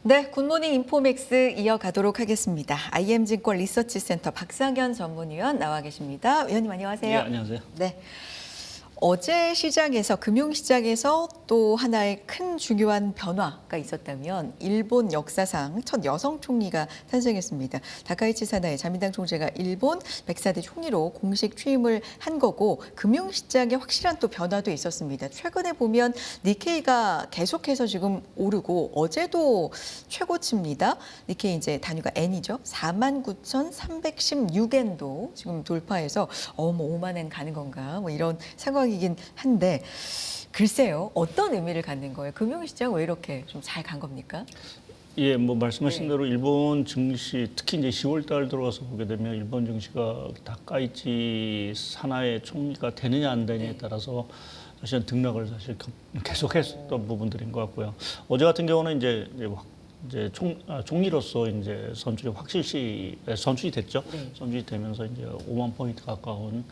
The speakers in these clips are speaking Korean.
네, 굿모닝 인포맥스 이어가도록 하겠습니다. IM증권 리서치센터 박상현 전문위원 나와 계십니다. 위원님 안녕하세요. 네, 안녕하세요. 네. 어제 시장에서 금융시장에서 또 하나의 큰 중요한 변화가 있었다면 일본 역사상 첫 여성 총리가 탄생했습니다. 다카이치 사나이 자민당 총재가 일본 104대 총리로 공식 취임을 한 거고 금융시장에 확실한 또 변화도 있었습니다. 최근에 보면 니케이가 계속해서 지금 오르고 어제도 최고치입니다. 니케이 이제 단위가 N이죠. 49,316엔도 지금 돌파해서 뭐 5만 엔 가는 건가 뭐 이런 상황이긴 한데 글쎄요. 어떤 의미를 갖는 거예요? 금융시장 왜 이렇게 좀 잘 간 겁니까? 예, 뭐 말씀하신 대로 일본 증시 특히 이제 10월 달 들어와서 보게 되면 일본 증시가 다카이치 사나이 총리가 되느냐 안 되느냐에 따라서 사실 등락을 사실 계속했었던 부분들인 것 같고요. 어제 같은 경우는 이제 총리로서 이제 선출이 됐죠. 네. 선출이 되면서 이제 5만 포인트 가까운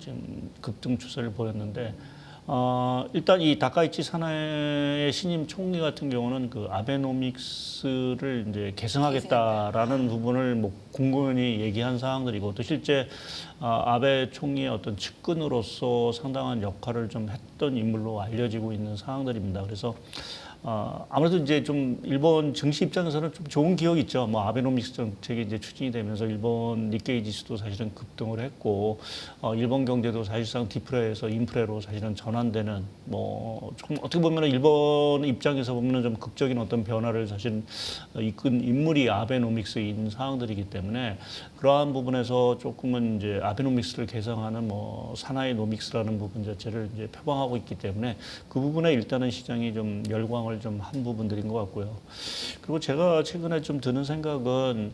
지금 급등 추세를 보였는데. 일단 이 다카이치 사나이의 신임 총리 같은 경우는 그 아베노믹스를 이제 계승하겠다라는 부분을 뭐 공공연히 얘기한 사항들이고 또 실제 아베 총리의 어떤 측근으로서 상당한 역할을 좀 했던 인물로 알려지고 있는 사항들입니다. 그래서 아무래도 이제 좀 일본 증시 입장에서는 좀 좋은 기억이 있죠. 뭐 아베노믹스 정책이 이제 추진이 되면서 일본 니케이 지수도 사실은 급등을 했고, 일본 경제도 사실상 디프레에서 인프레로 사실은 전환되는 뭐 어떻게 보면 일본 입장에서 보면 좀 극적인 어떤 변화를 사실 이끈 인물이 아베노믹스인 사항들이기 때문에 그러한 부분에서 조금은 이제 아베노믹스를 개성하는 뭐 사나이 노믹스라는 부분 자체를 이제 표방하고 있기 때문에 그 부분에 일단은 시장이 좀 열광을 좀 한 부분들인 것 같고요. 그리고 제가 최근에 좀 드는 생각은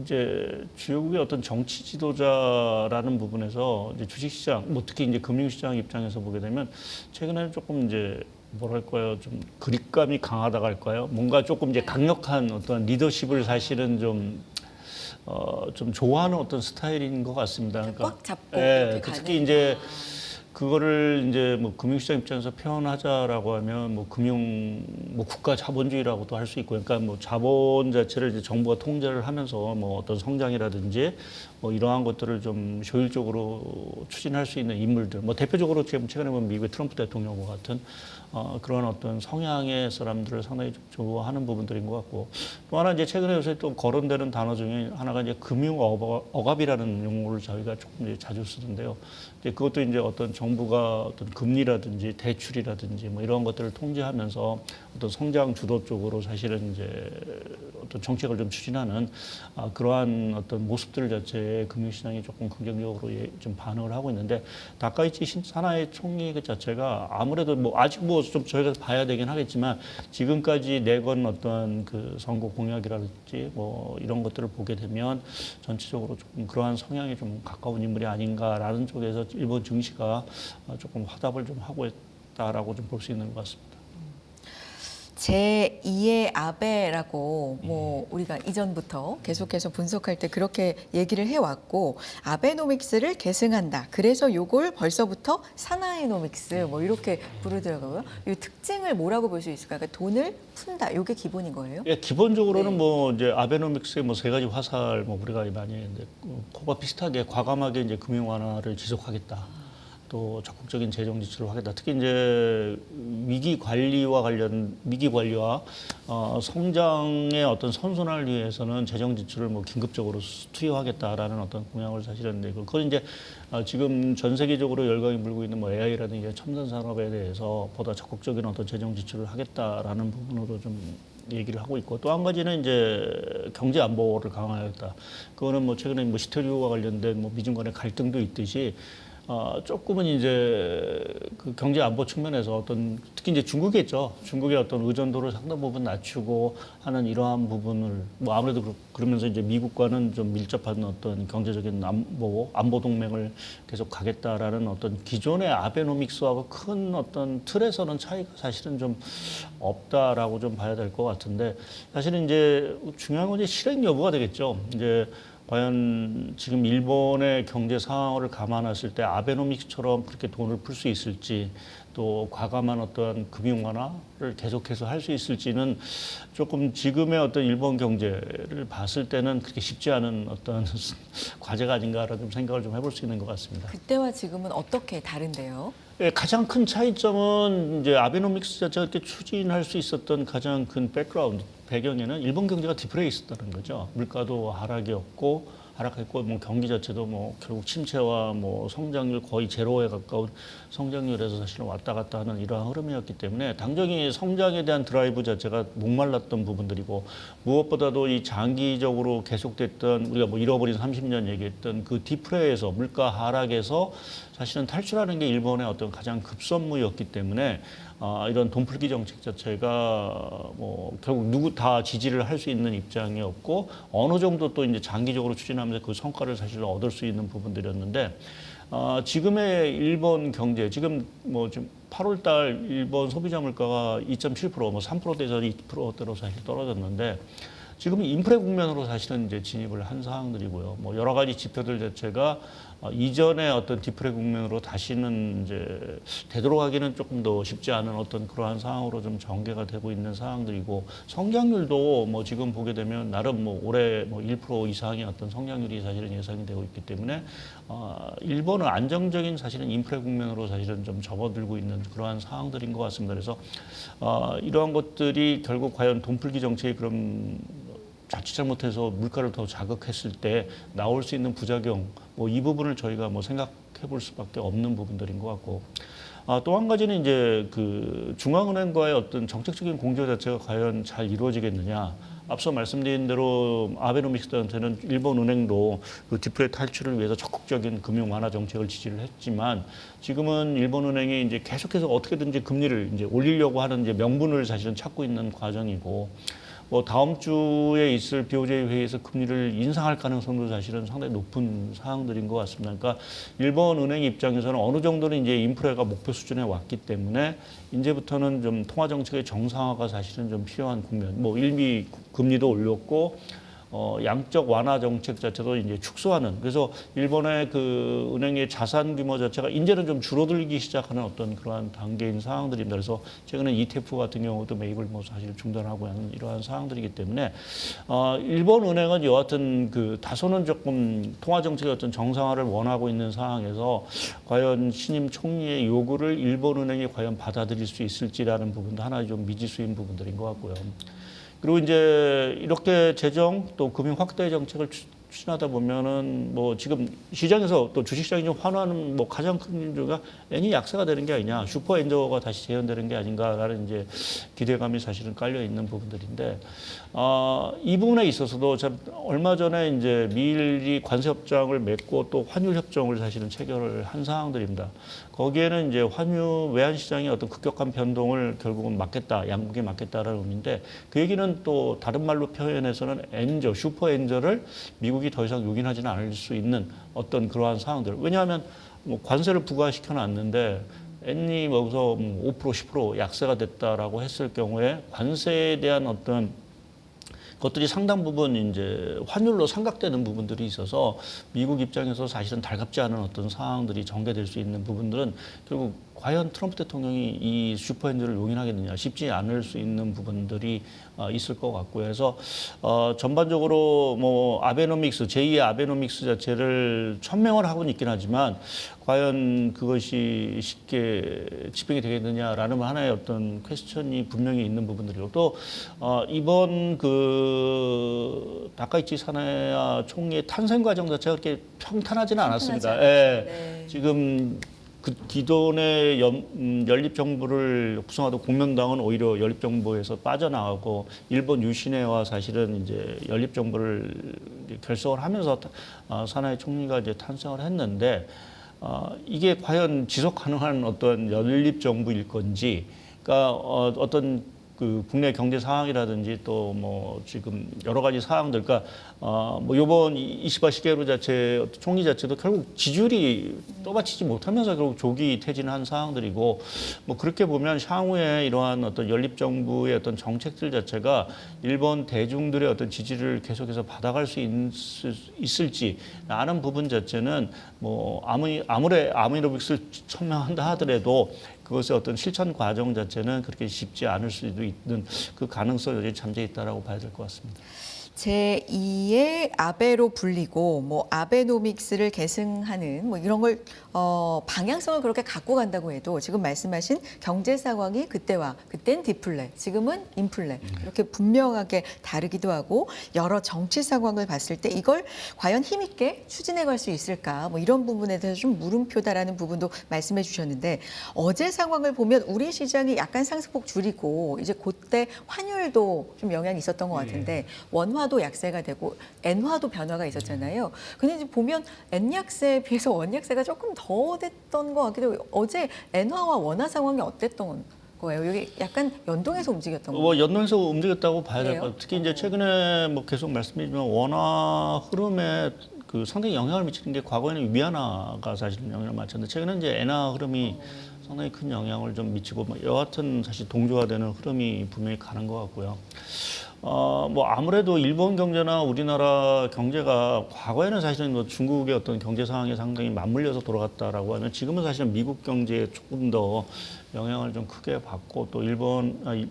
이제 주요국의 어떤 정치 지도자라는 부분에서 이제 주식시장, 뭐 특히 이제 금융시장 입장에서 보게 되면 최근에는 조금 이제 뭐랄까요, 좀 그립감이 강하다고 할까요? 뭔가 조금 이제 강력한 어떤 리더십을 사실은 좀 좋아하는 어떤 스타일인 것 같습니다. 그러니까 꽉 잡고 예, 이렇게 특히 가는. 이제 그거를 이제 뭐 금융시장 입장에서 표현하자라고 하면 뭐 뭐 국가 자본주의라고도 할 수 있고, 그러니까 뭐 자본 자체를 이제 정부가 통제를 하면서 뭐 어떤 성장이라든지 뭐 이러한 것들을 좀 효율적으로 추진할 수 있는 인물들, 뭐 대표적으로 지금 최근에 보면 미국의 트럼프 대통령과 같은 그런 어떤 성향의 사람들을 상당히 좀 좋아하는 부분들인 것 같고, 또 하나 이제 최근에 요새 또 거론되는 단어 중에 하나가 이제 금융 억압이라는 용어를 저희가 조금 이제 자주 쓰는데요. 이제 그것도 이제 어떤 정부가 어떤 금리라든지 대출이라든지 뭐 이런 것들을 통제하면서 어떤 성장 주도 쪽으로 사실은 이제 어떤 정책을 좀 추진하는 그러한 어떤 모습들 자체에 금융시장이 조금 긍정적으로 좀 반응을 하고 있는데, 다카이치 사나이 총리 그 자체가 아무래도 뭐 아직 뭐 좀 저희가 봐야 되긴 하겠지만 지금까지 내건 어떤 그 선거 공약이라든지 뭐 이런 것들을 보게 되면 전체적으로 조금 그러한 성향이 좀 가까운 인물이 아닌가라는 쪽에서 일본 증시가 조금 화답을 좀 하고 있다라고 좀 볼 수 있는 것 같습니다. 제2의 아베라고 뭐 우리가 이전부터 계속해서 분석할 때 그렇게 얘기를 해왔고 아베노믹스를 계승한다. 그래서 요걸 벌써부터 사나이노믹스 뭐 이렇게 부르더라고요. 이 특징을 뭐라고 볼 수 있을까요? 그러니까 돈을 푼다. 요게 기본인 거예요? 예, 기본적으로는 네. 뭐 이제 아베노믹스의 뭐 세 가지 화살 뭐 우리가 많이 이제 그거와 비슷하게 과감하게 이제 금융 완화를 지속하겠다. 또 적극적인 재정 지출을 하겠다. 특히 이제 위기 관리와 성장의 어떤 선순환을 위해서는 재정 지출을 뭐 긴급적으로 투여하겠다라는 어떤 공약을 사실은 내고, 그건 이제 지금 전 세계적으로 열광이 불고 있는 뭐 AI라든지 첨단 산업에 대해서 보다 적극적인 어떤 재정 지출을 하겠다라는 부분으로 좀 얘기를 하고 있고, 또 한 가지는 이제 경제 안보를 강화하겠다. 그거는 뭐 최근에 뭐 시태류와 관련된 뭐 미중 간의 갈등도 있듯이 조금은 이제 그 경제 안보 측면에서 어떤 특히 이제 중국이겠죠. 중국의 어떤 의존도를 상당 부분 낮추고 하는 이러한 부분을 뭐 아무래도 그러면서 이제 미국과는 좀 밀접한 어떤 경제적인 안보 동맹을 계속 가겠다라는 어떤 기존의 아베노믹스하고 큰 어떤 틀에서는 차이가 사실은 좀 없다라고 좀 봐야 될 것 같은데, 사실은 이제 중요한 건 이제 실행 여부가 되겠죠. 이제 과연 지금 일본의 경제 상황을 감안했을 때 아베노믹스처럼 그렇게 돈을 풀 수 있을지, 또 과감한 어떤 금융 완화를 계속해서 할 수 있을지는 조금 지금의 어떤 일본 경제를 봤을 때는 그렇게 쉽지 않은 어떤 과제가 아닌가라는 좀 생각을 좀 해볼 수 있는 것 같습니다. 그때와 지금은 어떻게 다른데요? 예, 가장 큰 차이점은 이제 아베노믹스 자체가 이렇게 추진할 수 있었던 가장 큰 백그라운드, 배경에는 일본 경제가 디프레에 있었다는 거죠. 물가도 하락했고 뭐 경기 자체도 뭐 결국 침체와 뭐 성장률 거의 제로에 가까운 성장률에서 사실은 왔다 갔다 하는 이러한 흐름이었기 때문에 당장이 성장에 대한 드라이브 자체가 목말랐던 부분들이고, 무엇보다도 이 장기적으로 계속됐던 우리가 뭐 잃어버린 30년 얘기했던 그 디프레에서, 물가 하락에서 사실은 탈출하는 게 일본의 어떤 가장 급선무였기 때문에 이런 돈풀기 정책 자체가 뭐 결국 누구 다 지지를 할 수 있는 입장이었고, 어느 정도 또 이제 장기적으로 추진하면서 그 성과를 사실 얻을 수 있는 부분들이었는데, 지금의 일본 경제, 지금 뭐 지금 8월 달 일본 소비자 물가가 2.7%, 뭐 3%대에서 2%대로 사실 떨어졌는데, 지금 인플레 국면으로 사실은 이제 진입을 한 상황들이고요. 뭐 여러 가지 지표들 자체가 이전의 어떤 디프레 국면으로 다시는 이제 되돌아가기는 조금 더 쉽지 않은 어떤 그러한 상황으로 좀 전개가 되고 있는 상황들이고, 성장률도 뭐 지금 보게 되면 나름 뭐 올해 뭐 1% 이상의 어떤 성장률이 사실은 예상이 되고 있기 때문에 일본은 안정적인 사실은 인플레 국면으로 사실은 좀 접어들고 있는 그러한 상황들인 것 같습니다. 그래서 이러한 것들이 결국 과연 돈풀기 정책이 그럼 자칫 잘못해서 물가를 더 자극했을 때 나올 수 있는 부작용, 뭐 이 부분을 저희가 뭐 생각해 볼 수밖에 없는 부분들인 것 같고, 또 한 가지는 이제 그 중앙은행과의 어떤 정책적인 공조 자체가 과연 잘 이루어지겠느냐. 앞서 말씀드린 대로 아베노믹스한테는 일본 은행도 그 디프레 탈출을 위해서 적극적인 금융 완화 정책을 지지를 했지만, 지금은 일본 은행이 이제 계속해서 어떻게든지 금리를 이제 올리려고 하는 이제 명분을 사실은 찾고 있는 과정이고, 뭐 다음 주에 있을 BOJ 회의에서 금리를 인상할 가능성도 사실은 상당히 높은 상황들인 것 같습니다. 그러니까 일본 은행 입장에서는 어느 정도는 이제 인플레가 목표 수준에 왔기 때문에 이제부터는 좀 통화 정책의 정상화가 사실은 좀 필요한 국면. 뭐 일미 금리도 올렸고 양적 완화 정책 자체도 이제 축소하는, 그래서 일본의 그 은행의 자산 규모 자체가 이제는 좀 줄어들기 시작하는 어떤 그러한 단계인 상황들입니다. 그래서 최근에 ETF 같은 경우도 매입을 뭐 사실 중단하고 하는 이러한 상황들이기 때문에 일본 은행은 여하튼 그 다소는 조금 통화 정책의 어떤 정상화를 원하고 있는 상황에서 과연 신임 총리의 요구를 일본 은행이 과연 받아들일 수 있을지라는 부분도 하나의 좀 미지수인 부분들인 것 같고요. 그리고 이제 이렇게 재정 또 금융 확대 정책을 추진하다 보면은 뭐 지금 시장에서 또 주식시장이 좀 환호하는 뭐 가장 큰 이유가 엔이 약세가 되는 게 아니냐, 슈퍼 엔저가 다시 재현되는 게 아닌가라는 이제 기대감이 사실은 깔려 있는 부분들인데, 이 부분에 있어서도 참 얼마 전에 이제 미일이 관세 협정을 맺고 또 환율 협정을 사실은 체결을 한 상황들입니다. 거기에는 이제 환율 외환 시장의 어떤 급격한 변동을 결국은 막겠다, 양국에 막겠다라는 의미인데, 그 얘기는 또 다른 말로 표현해서는 엔저, 슈퍼 엔저를 미국이 더 이상 용인하지는 않을 수 있는 어떤 그러한 상황들. 왜냐하면 뭐 관세를 부과시켜 놨는데 엔이 여기서 5% 10% 약세가 됐다라고 했을 경우에 관세에 대한 어떤 것들이 상당 부분 이제 환율로 삼각되는 부분들이 있어서 미국 입장에서 사실은 달갑지 않은 어떤 상황들이 전개될 수 있는 부분들은 결국 과연 트럼프 대통령이 이 슈퍼엔저를 용인하겠느냐, 쉽지 않을 수 있는 부분들이 있을 것 같고요. 그래서 전반적으로 뭐 아베노믹스, 제2의 아베노믹스 자체를 천명을 하고는 있긴 하지만 과연 그것이 쉽게 집행이 되겠느냐라는 하나의 어떤 퀘스천이 분명히 있는 부분들이고, 또 이번 그 다카이치 사나야 총리의 탄생 과정 자체가 그렇게 평탄하지는 않았습니다. 예. 네. 지금 그 기존의 연립정부를 구성하던 국민당은 오히려 연립정부에서 빠져나가고 일본 유신회와 사실은 이제 연립정부를 결성을 하면서 사나이 총리가 이제 탄생을 했는데, 이게 과연 지속 가능한 어떤 연립정부일 건지, 그러니까 어떤 그 국내 경제 상황이라든지 또 뭐 지금 여러 가지 사항들, 그러니까 뭐 이번 이시바 시게루 자체 총리 자체도 결국 지지율이 떠받치지 못하면서 결국 조기 퇴진한 사항들이고, 뭐 그렇게 보면 향후에 이러한 어떤 연립 정부의 어떤 정책들 자체가 일본 대중들의 어떤 지지를 계속해서 받아갈 수 있을지 라는 부분 자체는 뭐 아무리 아미노믹스를 천명한다 하더라도 그것의 어떤 실천 과정 자체는 그렇게 쉽지 않을 수도 있는 그 가능성이 여전히 잠재 있다라고 봐야 될 것 같습니다. 제2의 아베로 불리고 뭐 아베노믹스를 계승하는 뭐 이런 걸 방향성을 그렇게 갖고 간다고 해도 지금 말씀하신 경제 상황이 그땐 디플레, 지금은 인플레 이렇게 분명하게 다르기도 하고 여러 정치 상황을 봤을 때 이걸 과연 힘있게 추진해 갈 수 있을까 뭐 이런 부분에 대해서 좀 물음표다라는 부분도 말씀해 주셨는데 어제 상황을 보면 우리 시장이 약간 상승폭 줄이고 이제 그때 환율도 좀 영향이 있었던 것 같은데 원화도 약세가 되고 엔화도 변화가 있었잖아요. 근데 이제 보면 엔 약세에 비해서 원 약세가 조금 더 됐던 것 같기도 하고 어제 엔화와 원화 상황이 어땠던 거예요? 여기 약간 연동해서 움직였던 거예요? 뭐 연동해서 움직였다고 봐야 될 것 그래요? 같아요. 특히 이제 최근에 뭐 계속 말씀드리지만 원화 흐름에 그 상당히 영향을 미치는 게 과거에는 위안화가 사실 영향을 미쳤는데 최근에 이제 엔화 흐름이 상당히 큰 영향을 좀 미치고 뭐 여하튼 사실 동조화되는 흐름이 분명히 가는 것 같고요. 뭐 아무래도 일본 경제나 우리나라 경제가 과거에는 사실은 뭐 중국의 어떤 경제 상황에 상당히 맞물려서 돌아갔다라고 하면 지금은 사실은 미국 경제에 조금 더 영향을 좀 크게 받고 또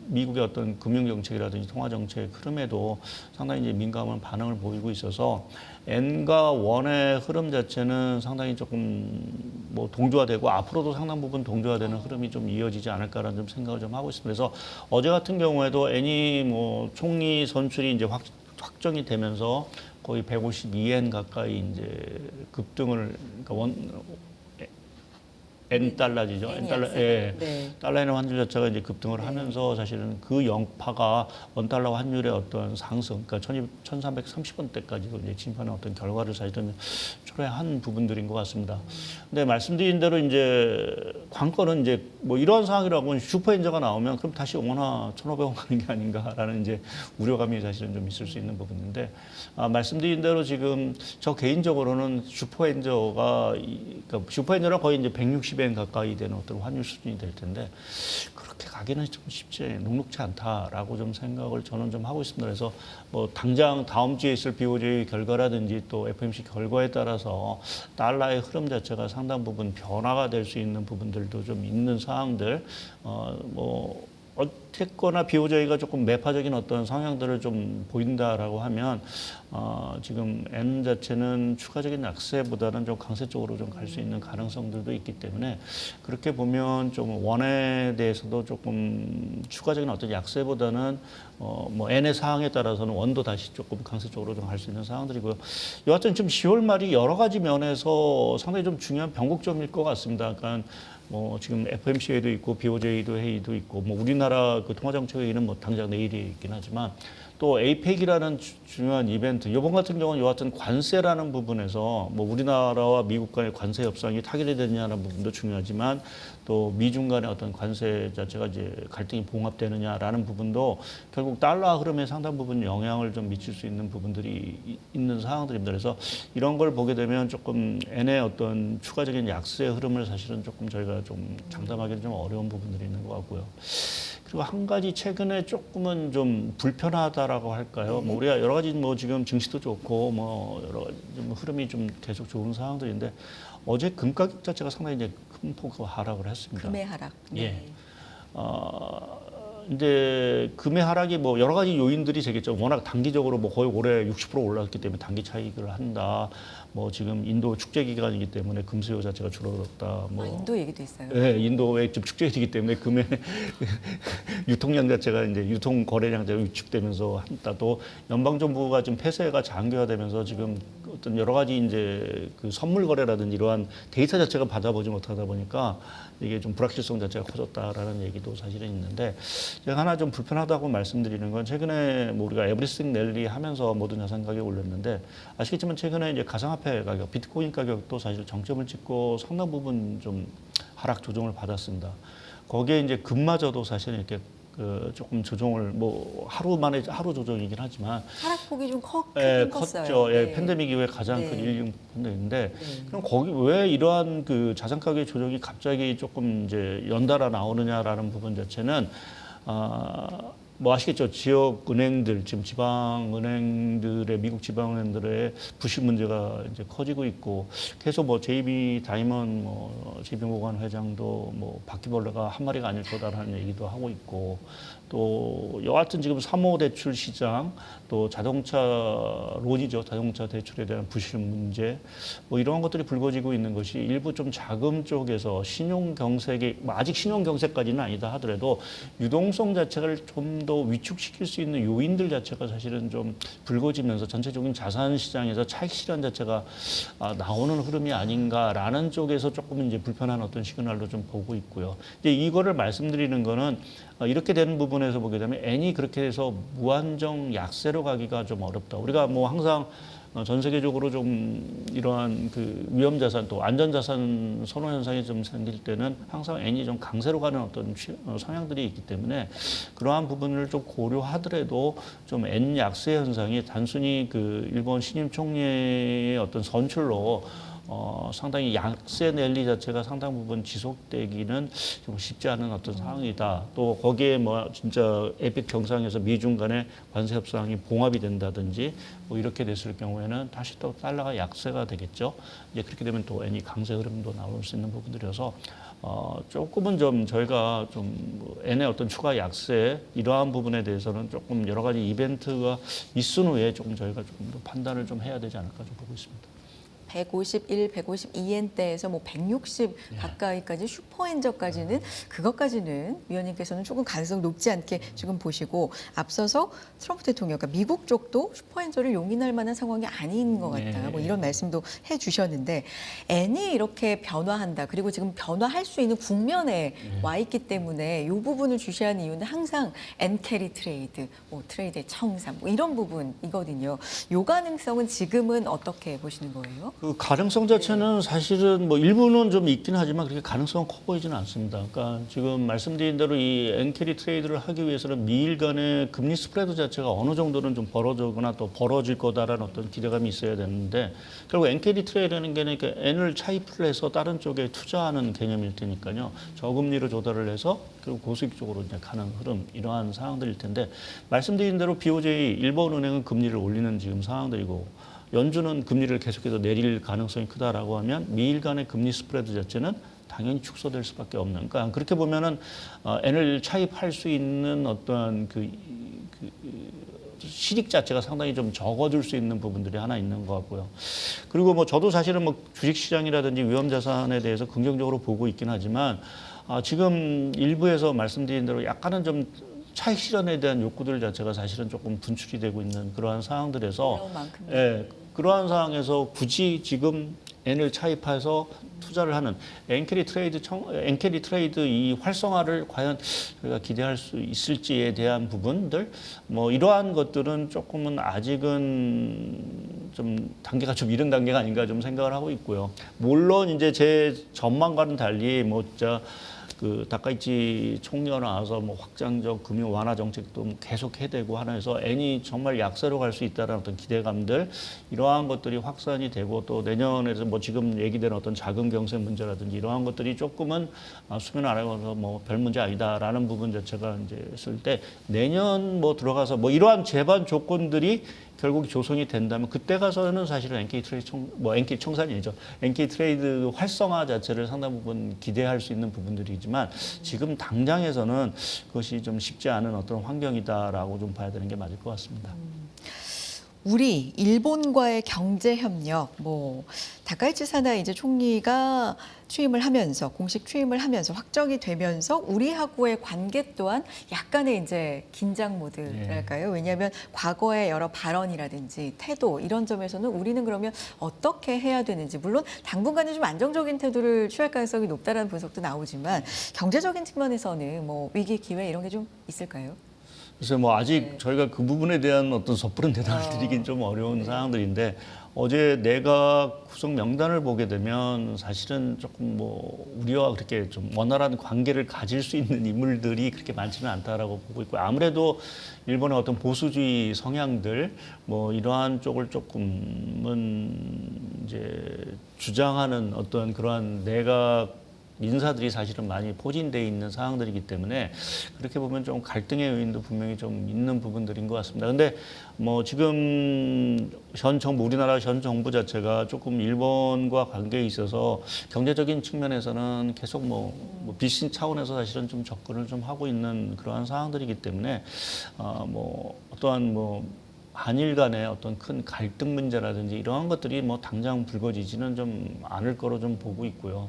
미국의 어떤 금융 정책이라든지 통화 정책 흐름에도 상당히 이제 민감한 반응을 보이고 있어서 엔과 원의 흐름 자체는 상당히 조금 뭐 동조화되고 앞으로도 상당 부분 동조화되는 흐름이 좀 이어지지 않을까라는 좀 생각을 좀 하고 있습니다. 그래서 어제 같은 경우에도 엔이 뭐 총리 선출이 이제 확정이 되면서 거의 152엔 가까이 이제 급등을 그러니까 N 달러지죠. N 달러, 예. 네. 달러의 환율 자체가 이제 급등을 하면서 사실은 그 영파가 원 달러 환율의 어떤 상승, 그러니까 1,330원대까지도 이제 진입하는 어떤 결과를 사실은 초래한 부분들인 것 같습니다. 근데 말씀드린 대로 이제 관건은 이제 뭐 이러한 상황이라고 슈퍼엔저가 나오면 그럼 다시 원화 1,500원 가는 게 아닌가라는 이제 우려감이 사실은 좀 있을 수 있는 부분인데 말씀드린 대로 지금 저 개인적으로는 그러니까 슈퍼엔저는 거의 이제 160엔 가까이 되는 어떤 환율 수준이 될 텐데 그렇게 가기는 좀 녹록지 않다라고 좀 생각을 저는 좀 하고 있습니다. 그래서 뭐 당장 다음 주에 있을 BOJ 결과라든지 또 FOMC 결과에 따라서 달러의 흐름 자체가 상당 부분 변화가 될 수 있는 부분들도 좀 있는 사항들 뭐 어쨌거나 BOJ가 조금 매파적인 어떤 성향들을 좀 보인다라고 하면 지금 N 자체는 추가적인 약세보다는 좀 강세 쪽으로 좀 갈 수 있는 가능성들도 있기 때문에 그렇게 보면 좀 원에 대해서도 조금 추가적인 어떤 약세보다는 뭐 N의 상황에 따라서는 원도 다시 조금 강세 쪽으로 좀 갈 수 있는 상황들이고요. 여하튼 좀 10월 말이 여러 가지 면에서 상당히 좀 중요한 변곡점일 것 같습니다. 그러니까 뭐 지금 FOMC 회의도 있고 BOJ도 회의도 있고 뭐 우리나라 그 통화정책 회의는 뭐 당장 내일이 있긴 하지만 또 APEC이라는 중요한 이벤트 이번 같은 경우는 여하튼 관세라는 부분에서 뭐 우리나라와 미국 간의 관세 협상이 타결이 되느냐는 부분도 중요하지만 또 미중 간의 어떤 관세 자체가 이제 갈등이 봉합되느냐라는 부분도 결국 달러 흐름에 상당 부분 영향을 좀 미칠 수 있는 부분들이 있는 상황들입니다. 그래서 이런 걸 보게 되면 조금 N의 어떤 추가적인 약세 흐름을 사실은 조금 저희가 좀 장담하기는 좀 어려운 부분들이 있는 것 같고요. 그리고 한 가지 최근에 조금은 좀 불편하다라고 할까요? 뭐 우리가 여러 가지 뭐 지금 증시도 좋고 뭐 여러 가지 좀 흐름이 좀 계속 좋은 상황들인데 어제 금 가격 자체가 상당히 이제 큰 폭으로 하락을 했습니다. 금의 하락. 네. 예. 이제 금의 하락이 뭐 여러 가지 요인들이 되겠죠. 워낙 단기적으로 뭐 거의 올해 60% 올랐기 때문에 단기 차익을 한다. 뭐 지금 인도 축제 기간이기 때문에 금 수요 자체가 줄어들었다. 뭐 인도 얘기도 있어요. 네, 인도에 좀 축제이기 때문에 금의 유통량 자체가 이제 유통 거래량 자체가 위축되면서 한다. 또 연방 정부가 좀 폐쇄가 장기화되면서 지금 어떤 여러 가지 이제 그 선물 거래라든지 이러한 데이터 자체가 받아보지 못하다 보니까 이게 좀 불확실성 자체가 커졌다라는 얘기도 사실은 있는데 제가 하나 좀 불편하다고 말씀드리는 건 최근에 뭐 우리가 에브리싱 랠리 하면서 모든 자산 가격이 올렸는데 아시겠지만 최근에 이제 가상화폐 가격, 비트코인 가격도 사실 정점을 찍고 상당 부분 좀 하락 조정을 받았습니다. 거기에 이제 금마저도 사실은 이렇게 그 조금 조정을 뭐 하루 조정이긴 하지만 하락폭이 좀 예, 크긴 컸어요. 컸죠. 예, 네. 팬데믹 이후에 가장 네. 큰 1등 팬데믹인데 네. 그럼 거기 왜 이러한 그 자산 가격 조정이 갑자기 조금 이제 연달아 나오느냐라는 부분 자체는 뭐 아시겠죠. 지역 은행들 지금 지방 은행들의 미국 지방 은행들의 부실 문제가 이제 커지고 있고 계속 뭐 JB 다이먼 뭐 JB 모건 회장도 뭐 바퀴벌레가 한 마리가 아닐 거다라는 얘기도 하고 있고 또 여하튼 지금 사모 대출 시장 또 자동차 론이죠. 자동차 대출에 대한 부실 문제 뭐 이러한 것들이 불거지고 있는 것이 일부 좀 자금 쪽에서 신용 경색이 뭐 아직 신용 경색까지는 아니다 하더라도 유동성 자체를 좀 더 위축시킬 수 있는 요인들 자체가 사실은 좀 불거지면서 전체적인 자산 시장에서 차익 실현 자체가 나오는 흐름이 아닌가라는 쪽에서 조금 이제 불편한 어떤 시그널로 좀 보고 있고요. 이제 이거를 말씀드리는 거는 이렇게 되는 부분에서 보게 되면 N이 그렇게 해서 무한정 약세로 가기가 좀 어렵다. 우리가 뭐 항상 전 세계적으로 좀 이러한 그 위험 자산 또 안전 자산 선호 현상이 좀 생길 때는 항상 N이 좀 강세로 가는 어떤 성향들이 있기 때문에 그러한 부분을 좀 고려하더라도 좀 N 약세 현상이 단순히 그 일본 신임 총리의 어떤 선출로 상당히 약세 랠리 자체가 상당 부분 지속되기는 좀 쉽지 않은 어떤 상황이다. 또 거기에 뭐 진짜 에펙 정상에서 미중 간의 관세 협상이 봉합이 된다든지 뭐 이렇게 됐을 경우에는 다시 또 달러가 약세가 되겠죠. 이제 그렇게 되면 또 N이 강세 흐름도 나올 수 있는 부분들이어서 조금은 좀 저희가 좀 N의 어떤 추가 약세 이러한 부분에 대해서는 조금 여러 가지 이벤트가 있은 후에 조금 저희가 조금 더 판단을 좀 해야 되지 않을까 좀 보고 있습니다. 151, 152엔대에서 뭐 160 가까이까지 슈퍼엔저까지는 그것까지는 위원님께서는 조금 가능성 높지 않게 지금 보시고 앞서서 트럼프 대통령, 그러니까 미국 쪽도 슈퍼엔저를 용인할 만한 상황이 아닌 것 같다. 뭐 이런 말씀도 해주셨는데 N이 이렇게 변화한다. 그리고 지금 변화할 수 있는 국면에 와 있기 때문에 이 부분을 주시하는 이유는 항상 N 캐리 트레이드, 뭐 트레이드의 청산, 뭐 이런 부분이거든요. 요 가능성은 지금은 어떻게 보시는 거예요? 그 가능성 자체는 사실은 뭐 일부는 좀 있긴 하지만 그렇게 가능성은 커 보이지는 않습니다. 그러니까 지금 말씀드린 대로 이 엔캐리 트레이드를 하기 위해서는 미일 간의 금리 스프레드 자체가 어느 정도는 좀 벌어지거나 또 벌어질 거다라는 어떤 기대감이 있어야 되는데 결국 엔캐리 트레이드라는 게 그러니까 N을 차입을 해서 다른 쪽에 투자하는 개념일 테니까요. 저금리로 조달을 해서 그리고 고수익 쪽으로 이제 가는 흐름 이러한 상황들일 텐데 말씀드린 대로 BOJ 일본은행은 금리를 올리는 지금 상황들이고 연준은 금리를 계속해서 내릴 가능성이 크다라고 하면 미일 간의 금리 스프레드 자체는 당연히 축소될 수밖에 없는. 그러니까 그렇게 보면은 N을 차입할 수 있는 어떠한 그 실익 자체가 상당히 좀 적어질 수 있는 부분들이 하나 있는 것 같고요. 그리고 뭐 저도 사실은 뭐 주식시장이라든지 위험자산에 대해서 긍정적으로 보고 있긴 하지만 지금 일부에서 말씀드린 대로 약간은 좀 차익 실현에 대한 욕구들 자체가 사실은 조금 분출이 되고 있는 그러한 상황들에서 그러한 상황에서 굳이 지금 N을 차입해서 투자를 하는 엔캐리 트레이드 이 활성화를 과연 저희가 기대할 수 있을지에 대한 부분들 뭐 이러한 것들은 조금은 아직은 좀 단계가 좀 이른 단계가 아닌가 좀 생각을 하고 있고요. 물론 이제 제 전망과는 달리 뭐 진짜 그 다카이치 총리가 나와서 뭐 확장적 금융 완화 정책도 계속 해대고 하면서 N이 정말 약세로 갈 수 있다는 어떤 기대감들 이러한 것들이 확산이 되고 또 내년에도 뭐 지금 얘기되는 어떤 자금 경색 문제라든지 이러한 것들이 조금은 수면 아래에서 뭐 별 문제 아니다라는 부분 자체가 이제 있을 때 내년 뭐 들어가서 뭐 이러한 제반 조건들이 결국 조성이 된다면 그때 가서는 사실은 NK 청산이 아니죠. NK 트레이드 활성화 자체를 상당 부분 기대할 수 있는 부분들이지만 지금 당장에서는 그것이 좀 쉽지 않은 어떤 환경이다라고 좀 봐야 되는 게 맞을 것 같습니다. 우리 일본과의 경제 협력, 뭐 다카이치 사나 이제 총리가 취임을 하면서 공식 취임을 하면서 확정이 되면서 우리하고의 관계 또한 약간의 이제 긴장 모드랄까요? 왜냐하면 과거의 여러 발언이라든지 태도 이런 점에서는 우리는 그러면 어떻게 해야 되는지 물론 당분간은 좀 안정적인 태도를 취할 가능성이 높다라는 분석도 나오지만 경제적인 측면에서는 뭐 위기 기회 이런 게 좀 있을까요? 그래서 뭐 아직 저희가 그 부분에 대한 어떤 섣부른 대답을 드리긴 좀 어려운 상황들인데 어제 내각 구성 명단을 보게 되면 사실은 조금 뭐 우리와 그렇게 좀 원활한 관계를 가질 수 있는 인물들이 그렇게 많지는 않다라고 보고 있고 아무래도 일본의 어떤 보수주의 성향들 뭐 이러한 쪽을 조금은 이제 주장하는 어떤 그러한 내각 인사들이 사실은 많이 포진돼 있는 상황들이기 때문에 그렇게 보면 좀 갈등의 요인도 분명히 좀 있는 부분들인 것 같습니다. 근데 뭐 지금 현 정부, 우리나라 현 정부 자체가 조금 일본과 관계에 있어서 경제적인 측면에서는 계속 뭐 비신 차원에서 사실은 좀 접근을 좀 하고 있는 그러한 상황들이기 때문에 뭐 어떠한 뭐 한일 간의 어떤 큰 갈등 문제라든지 이러한 것들이 뭐 당장 불거지지는 좀 않을 거로 좀 보고 있고요.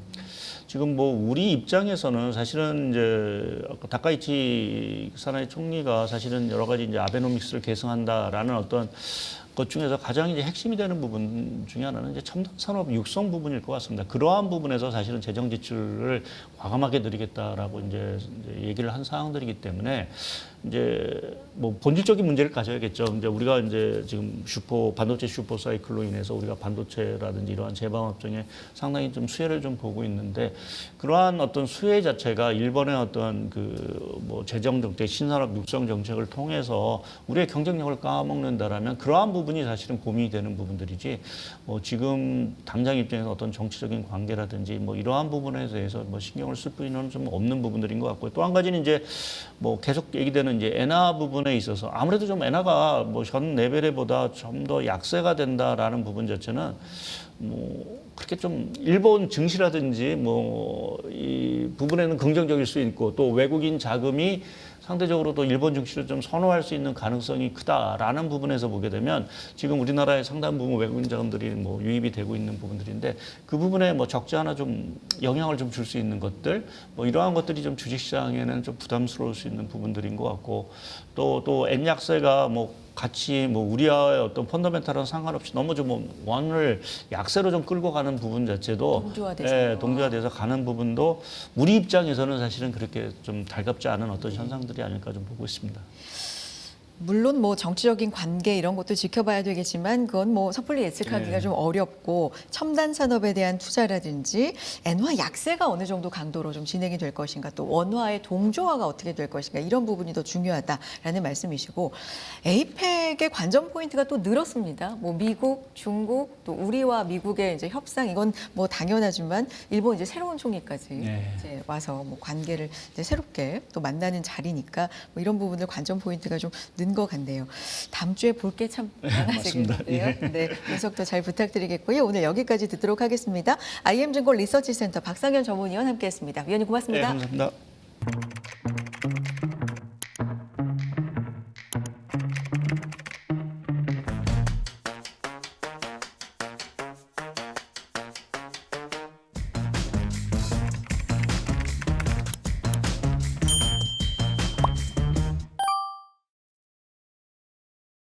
지금 뭐 우리 입장에서는 사실은 이제 아까 다카이치 사나이 총리가 사실은 여러 가지 이제 아베노믹스를 계승한다라는 어떤 것 중에서 가장 이제 핵심이 되는 부분 중에 하나는 이제 첨단 산업 육성 부분일 것 같습니다. 그러한 부분에서 사실은 재정 지출을 과감하게 늘리겠다라고 이제 얘기를 한 사항들이기 때문에 이제 뭐 본질적인 문제를 가져야겠죠. 이제 우리가 이제 지금 반도체 슈퍼 사이클로 인해서 우리가 반도체라든지 이러한 제방 업종에 상당히 좀 수혜를 좀 보고 있는데 그러한 어떤 수혜 자체가 일본의 어떤 그 뭐 재정 정책, 신산업 육성 정책을 통해서 우리의 경쟁력을 까먹는다라면 그러한 부분이 사실은 고민이 되는 부분들이지 뭐 지금 당장 입장에서 어떤 정치적인 관계라든지 뭐 이러한 부분에 대해서 뭐 신경을 쓸 필요는 좀 없는 부분들인 것 같고요. 또 한 가지는 이제 뭐 계속 얘기되는 이제 엔화 부분에 있어서 아무래도 좀 엔화가 뭐 전 레벨보다 좀 더 약세가 된다라는 부분 자체는 뭐 그렇게 좀 일본 증시라든지 뭐 이 부분에는 긍정적일 수 있고 또 외국인 자금이 상대적으로 또 일본 증시를 좀 선호할 수 있는 가능성이 크다라는 부분에서 보게 되면 지금 우리나라의 상당 부분 외국인 자금들이 뭐 유입이 되고 있는 부분들인데 그 부분에 뭐 적지 않아 좀 영향을 좀 줄 수 있는 것들 뭐 이러한 것들이 좀 주식시장에는 좀 부담스러울 수 있는 부분들인 것 같고 또 엔 약세가 뭐 같이 뭐 우리와의 어떤 펀더멘탈은 상관없이 너무 좀 원을 약세로 좀 끌고 가는 부분 자체도 동조화돼서 가는 부분도 우리 입장에서는 사실은 그렇게 좀 달갑지 않은 어떤 현상들이 아닐까 좀 보고 있습니다. 물론 뭐 정치적인 관계 이런 것도 지켜봐야 되겠지만 그건 뭐 섣불리 예측하기가 좀 어렵고 첨단 산업에 대한 투자라든지 엔화 약세가 어느 정도 강도로 좀 진행이 될 것인가 또 원화의 동조화가 어떻게 될 것인가 이런 부분이 더 중요하다라는 말씀이시고 에이펙의 관전 포인트가 또 늘었습니다. 뭐 미국, 중국 또 우리와 미국의 이제 협상 이건 뭐 당연하지만 일본 이제 새로운 총리까지 이제 와서 뭐 관계를 이제 새롭게 또 만나는 자리니까 뭐 이런 부분들 관전 포인트가 좀 는 것 같네요. 다음 주에 볼 게 참 많아지겠는데요. 네, 분석도 잘 부탁드리겠고요. 오늘 여기까지 듣도록 하겠습니다. IM증권 리서치센터 박상현 전문위원 함께했습니다. 위원님 고맙습니다. 네, 감사합니다.